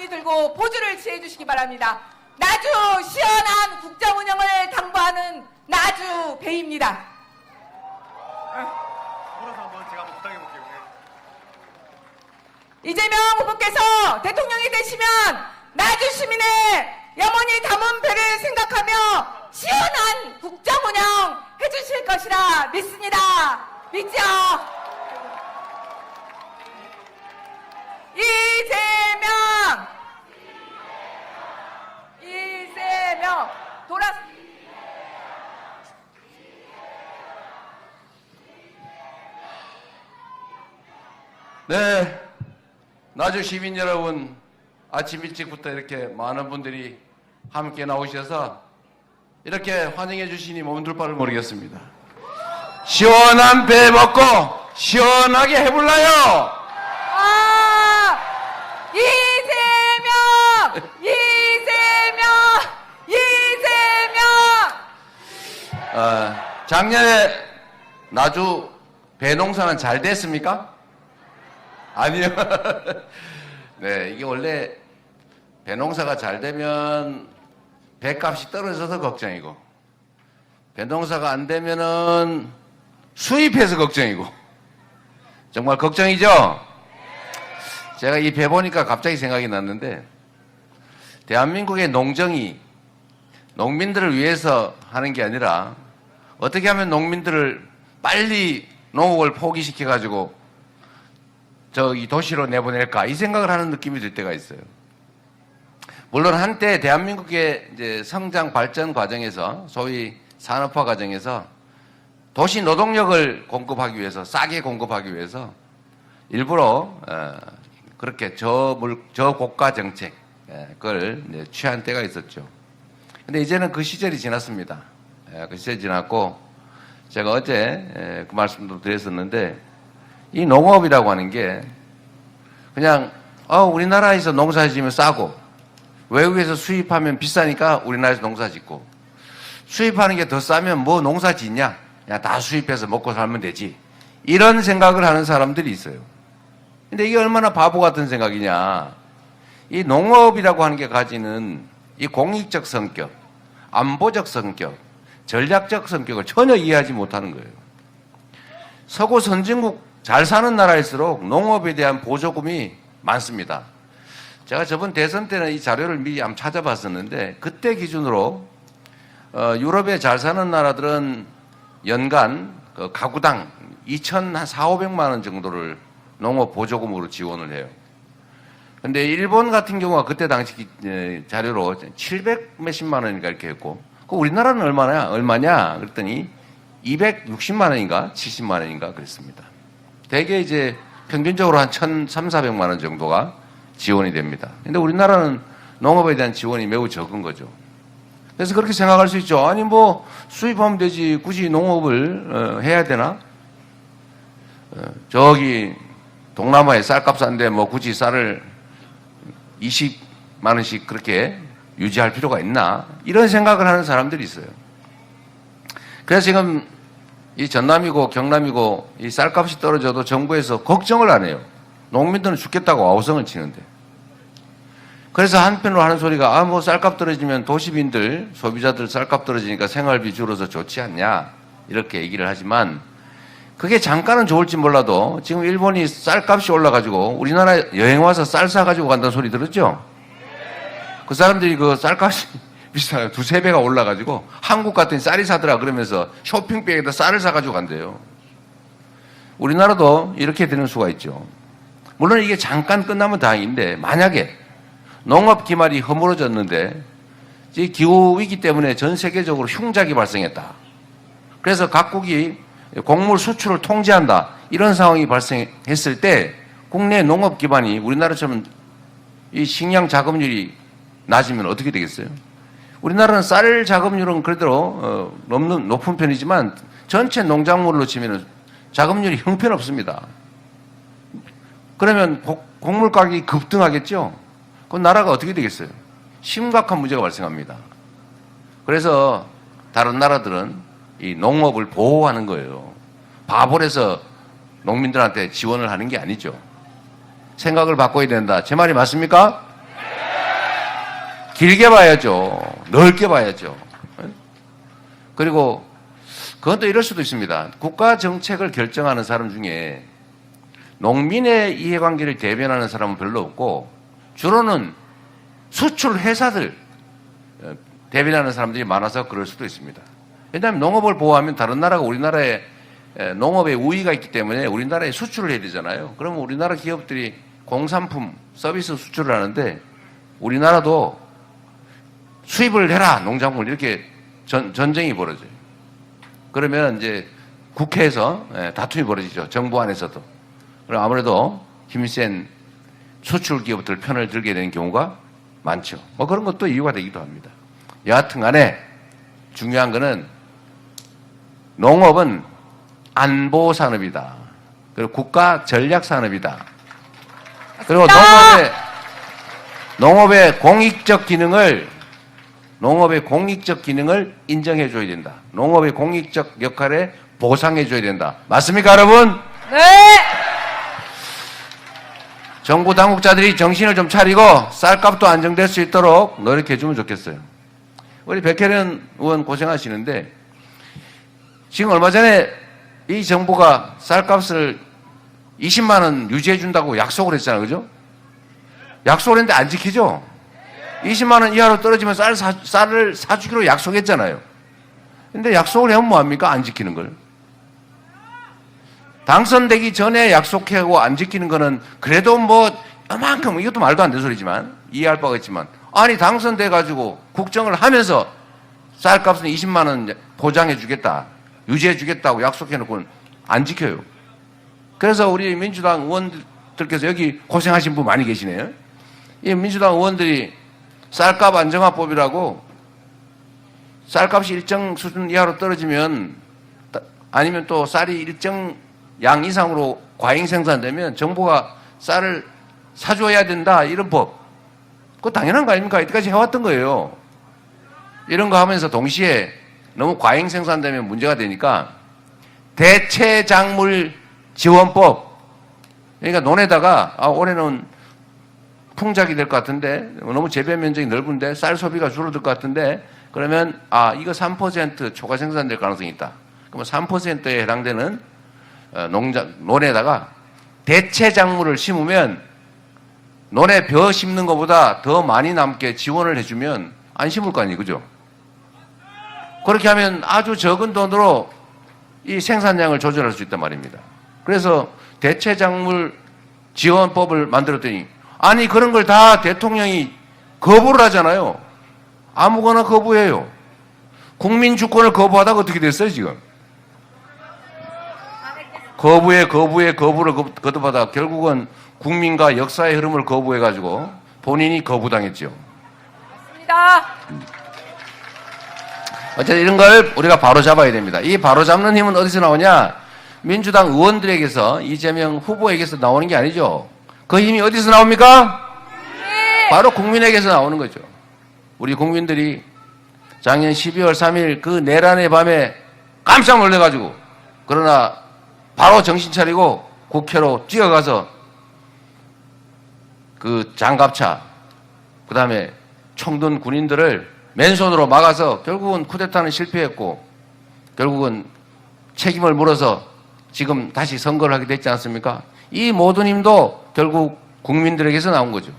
손이 들고 포즈를 취해 주시기 바랍니다. 나주 시원한 국정 운영을 당부하는 나주 배입니다. 물어서 한번 제가 한번 부탁해 볼게요. 이재명 후보께서 대통령이 되시면 나주 시민의 영원히 담은 배를 생각하며 시원한 국정 운영 해주실 것이라 믿습니다. 믿죠? 이재명 돌아. 네, 나주 시민 여러분, 아침 일찍부터 이렇게 많은 분들이 함께 나오셔서 이렇게 환영해 주시니 몸둘 바를 모르겠습니다. 시원한 배 먹고 시원하게 해볼라요. 아, 이재명. 작년에 나주 배 농사는 잘 됐습니까? 아니요. 네, 이게 원래 배 농사가 잘 되면 배값이 떨어져서 걱정이고, 배 농사가 안 되면은 수입해서 걱정이고, 정말 걱정이죠? 제가 이 배 보니까 갑자기 생각이 났는데, 대한민국의 농정이 농민들을 위해서 하는 게 아니라 어떻게 하면 농민들을 빨리 농업을 포기시켜가지고 저기 도시로 내보낼까, 이 생각을 하는 느낌이 들 때가 있어요. 물론 한때 대한민국의 이제 성장 발전 과정에서, 소위 산업화 과정에서 도시 노동력을 공급하기 위해서, 싸게 공급하기 위해서 일부러 그렇게 저고가 정책을 취한 때가 있었죠. 근데 이제는 그 시절이 지났습니다. 그 시절이 지났고, 제가 어제 그 말씀도 드렸었는데, 이 농업이라고 하는 게 그냥 우리나라에서 농사 지으면 싸고 외국에서 수입하면 비싸니까 우리나라에서 농사 짓고, 수입하는 게 더 싸면 뭐 농사 짓냐, 야, 다 수입해서 먹고 살면 되지, 이런 생각을 하는 사람들이 있어요. 근데 이게 얼마나 바보 같은 생각이냐. 이 농업이라고 하는 게 가지는 이 공익적 성격, 안보적 성격, 전략적 성격을 전혀 이해하지 못하는 거예요. 서구 선진국 잘 사는 나라일수록 농업에 대한 보조금이 많습니다. 제가 저번 대선 때는 이 자료를 미리 한번 찾아봤었는데, 그때 기준으로 유럽에 잘 사는 나라들은 연간 그 가구당 2,400~500만 원 정도를 농업 보조금으로 지원을 해요. 근데 일본 같은 경우가 그때 당시 자료로 700 몇십만 원인가 이렇게 했고, 우리나라는 얼마냐 그랬더니 260만 원인가 70만 원인가 그랬습니다. 대개 이제 평균적으로 한 1,300~400만 원 정도가 지원이 됩니다. 근데 우리나라는 농업에 대한 지원이 매우 적은 거죠. 그래서 그렇게 생각할 수 있죠. 아니 뭐 수입하면 되지, 굳이 농업을 해야 되나? 저기 동남아에 쌀값 싼데 뭐 굳이 쌀을 20만 원씩 그렇게 유지할 필요가 있나? 이런 생각을 하는 사람들이 있어요. 그래서 지금 이 전남이고 경남이고 이 쌀값이 떨어져도 정부에서 걱정을 안 해요. 농민들은 죽겠다고 아우성을 치는데. 그래서 한편으로 하는 소리가 뭐 쌀값 떨어지면 도시민들, 소비자들 쌀값 떨어지니까 생활비 줄어서 좋지 않냐, 이렇게 얘기를 하지만, 그게 잠깐은 좋을지 몰라도 지금 일본이 쌀값이 올라가지고 우리나라 여행 와서 쌀 사가지고 간다는 소리 들었죠? 그 사람들이 그 쌀값이 비싸요. 2~3배가 올라가지고 한국 같은 쌀이 사더라 그러면서 쇼핑백에다 쌀을 사가지고 간대요. 우리나라도 이렇게 되는 수가 있죠. 물론 이게 잠깐 끝나면 다행인데, 만약에 농업 기반이 허물어졌는데 이 기후위기 때문에 전 세계적으로 흉작이 발생했다, 그래서 각국이 곡물 수출을 통제한다, 이런 상황이 발생했을 때 국내 농업 기반이 우리나라처럼 이 식량 자급률이 낮으면 어떻게 되겠어요? 우리나라는 쌀 자급률은 그래도 높은 편이지만 전체 농작물로 치면 자급률이 형편없습니다. 그러면 곡물 가격이 급등하겠죠? 그럼 나라가 어떻게 되겠어요? 심각한 문제가 발생합니다. 그래서 다른 나라들은 이 농업을 보호하는 거예요. 바보라서 농민들한테 지원을 하는 게 아니죠. 생각을 바꿔야 된다. 제 말이 맞습니까? 길게 봐야죠. 넓게 봐야죠. 그리고 그건 또 이럴 수도 있습니다. 국가 정책을 결정하는 사람 중에 농민의 이해관계를 대변하는 사람은 별로 없고 주로는 수출 회사들 대변하는 사람들이 많아서 그럴 수도 있습니다. 왜냐하면 농업을 보호하면 다른 나라가 우리나라에 농업에 우위가 있기 때문에 우리나라에 수출을 해야 되잖아요. 그러면 우리나라 기업들이 공산품, 서비스 수출을 하는데 우리나라도 수입을 해라, 농작물 이렇게 전쟁이 벌어져요. 그러면 이제 국회에서 다툼이 벌어지죠. 정부 안에서도. 그럼 아무래도 힘센 수출 기업들 편을 들게 되는 경우가 많죠. 뭐 그런 것도 이유가 되기도 합니다. 여하튼 간에 중요한 거는 농업은 안보 산업이다. 그리고 국가 전략 산업이다. 그리고 농업의 공익적 기능을 인정해 줘야 된다. 농업의 공익적 역할에 보상해 줘야 된다. 맞습니까, 여러분? 네. 정부 당국자들이 정신을 좀 차리고 쌀값도 안정될 수 있도록 노력해 주면 좋겠어요. 우리 백혜련 의원 고생하시는데 지금 얼마 전에 이 정부가 쌀값을 20만 원 유지해 준다고 약속을 했잖아요. 그죠? 약속을 했는데 안 지키죠? 20만 원 이하로 떨어지면 쌀을 사주기로 약속했잖아요. 근데 약속을 하면 뭐합니까? 안 지키는 걸. 당선되기 전에 약속하고 안 지키는 거는 그래도 뭐 이만큼 이것도 말도 안 되는 소리지만 이해할 바가 있지만 아니 당선돼 가지고 국정을 하면서 쌀값은 20만 원 보장해 주겠다. 유지해 주겠다고 약속해 놓고는 안 지켜요. 그래서 우리 민주당 의원들께서 여기 고생하신 분 많이 계시네요. 이 민주당 의원들이 쌀값 안정화법이라고 쌀값이 일정 수준 이하로 떨어지면 아니면 또 쌀이 일정 양 이상으로 과잉 생산되면 정부가 쌀을 사줘야 된다 이런 법. 그거 당연한 거 아닙니까? 이때까지 해왔던 거예요. 이런 거 하면서 동시에 너무 과잉 생산되면 문제가 되니까 대체작물 지원법. 그러니까 논에다가 올해는 풍작이 될 것 같은데 너무 재배 면적이 넓은데 쌀 소비가 줄어들 것 같은데 그러면 이거 3% 초과 생산될 가능성이 있다. 그러면 3%에 해당되는 논에다가 대체작물을 심으면 논에 벼 심는 것보다 더 많이 남게 지원을 해주면 안 심을 거 아니에요. 그죠? 그렇게 하면 아주 적은 돈으로 이 생산량을 조절할 수 있단 말입니다. 그래서 대체작물 지원법을 만들었더니 아니 그런 걸 다 대통령이 거부를 하잖아요. 아무거나 거부해요. 국민 주권을 거부하다가 어떻게 됐어요 지금? 거부에 거부를 거듭하다 결국은 국민과 역사의 흐름을 거부해가지고 본인이 거부당했죠. 맞습니다. 어쨌든 이런 걸 우리가 바로 잡아야 됩니다. 이 바로 잡는 힘은 어디서 나오냐? 민주당 의원들에게서 이재명 후보에게서 나오는 게 아니죠. 그 힘이 어디서 나옵니까? 네. 바로 국민에게서 나오는 거죠. 우리 국민들이 작년 12월 3일 그 내란의 밤에 깜짝 놀래가지고 그러나 바로 정신 차리고 국회로 뛰어가서 그 장갑차 그 다음에 총든 군인들을 맨손으로 막아서 결국은 쿠데타는 실패했고 결국은 책임을 물어서 지금 다시 선거를 하게 됐지 않습니까? 이 모든 힘도 결국 국민들에게서 나온 거죠.